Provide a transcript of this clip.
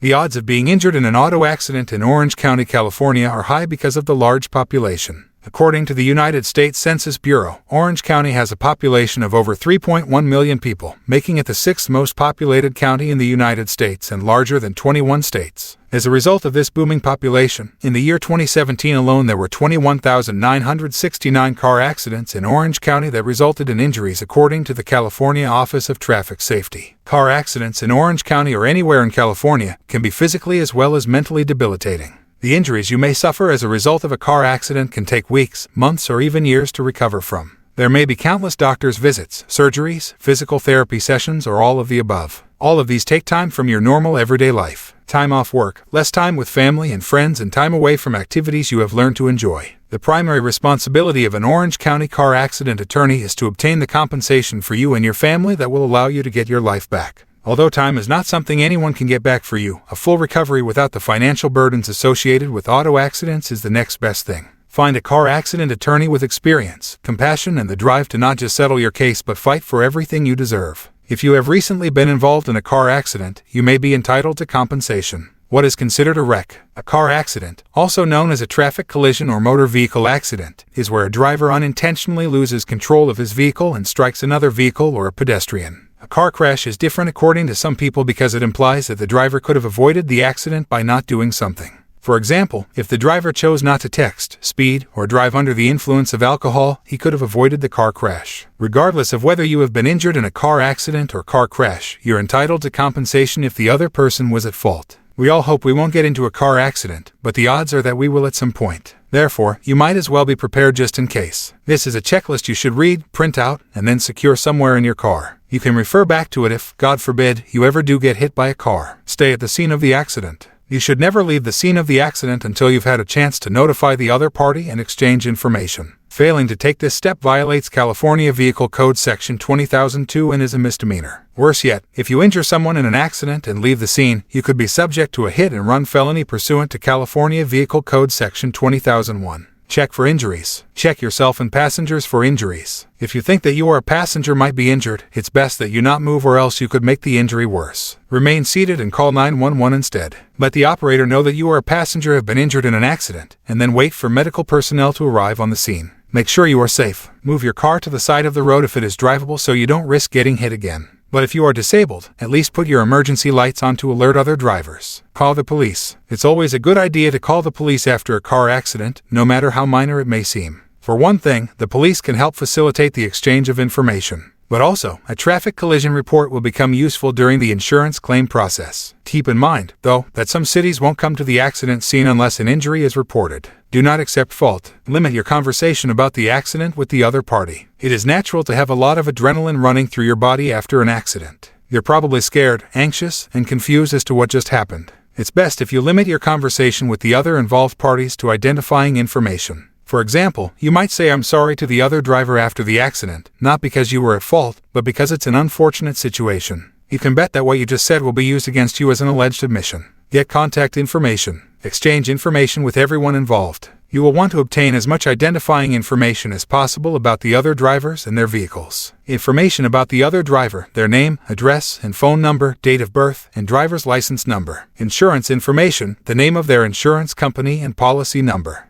The odds of being injured in an auto accident in Orange County, California are high because of the large population. According to the United States Census Bureau, Orange County has a population of over 3.1 million people, making it the sixth most populated county in the United States and larger than 21 states. As a result of this booming population, in the year 2017 alone there were 21,969 car accidents in Orange County that resulted in injuries, according to the California Office of Traffic Safety. Car accidents in Orange County or anywhere in California can be physically as well as mentally debilitating. The injuries you may suffer as a result of a car accident can take weeks, months, or even years to recover from. There may be countless doctor's visits, surgeries, physical therapy sessions, or all of the above. All of these take time from your normal everyday life. Time off work, less time with family and friends, and time away from activities you have learned to enjoy. The primary responsibility of an Orange County car accident attorney is to obtain the compensation for you and your family that will allow you to get your life back. Although time is not something anyone can get back for you, a full recovery without the financial burdens associated with auto accidents is the next best thing. Find a car accident attorney with experience, compassion, and the drive to not just settle your case but fight for everything you deserve. If you have recently been involved in a car accident, you may be entitled to compensation. What is considered a wreck? A car accident, also known as a traffic collision or motor vehicle accident, is where a driver unintentionally loses control of his vehicle and strikes another vehicle or a pedestrian. A car crash is different according to some people because it implies that the driver could have avoided the accident by not doing something. For example, if the driver chose not to text, speed, or drive under the influence of alcohol, he could have avoided the car crash. Regardless of whether you have been injured in a car accident or car crash, you're entitled to compensation if the other person was at fault. We all hope we won't get into a car accident, but the odds are that we will at some point. Therefore, you might as well be prepared just in case. This is a checklist you should read, print out, and then secure somewhere in your car. You can refer back to it if, God forbid, you ever do get hit by a car. Stay at the scene of the accident. You should never leave the scene of the accident until you've had a chance to notify the other party and exchange information. Failing to take this step violates California Vehicle Code Section 20,002 and is a misdemeanor. Worse yet, if you injure someone in an accident and leave the scene, you could be subject to a hit-and-run felony pursuant to California Vehicle Code Section 20,001. Check for injuries. Check yourself and passengers for injuries. If you think that you or a passenger might be injured, it's best that you not move or else you could make the injury worse. Remain seated and call 911 instead. Let the operator know that you or a passenger have been injured in an accident, and then wait for medical personnel to arrive on the scene. Make sure you are safe. Move your car to the side of the road if it is drivable so you don't risk getting hit again. But if you are disabled, at least put your emergency lights on to alert other drivers. Call the police. It's always a good idea to call the police after a car accident, no matter how minor it may seem. For one thing, the police can help facilitate the exchange of information. But also, a traffic collision report will become useful during the insurance claim process. Keep in mind, though, that some cities won't come to the accident scene unless an injury is reported. Do not accept fault. Limit your conversation about the accident with the other party. It is natural to have a lot of adrenaline running through your body after an accident. You're probably scared, anxious, and confused as to what just happened. It's best if you limit your conversation with the other involved parties to identifying information. For example, you might say "I'm sorry" to the other driver after the accident, not because you were at fault, but because it's an unfortunate situation. You can bet that what you just said will be used against you as an alleged admission. Get contact information. Exchange information with everyone involved. You will want to obtain as much identifying information as possible about the other drivers and their vehicles. Information about the other driver, their name, address, and phone number, date of birth, and driver's license number. Insurance information, the name of their insurance company and policy number.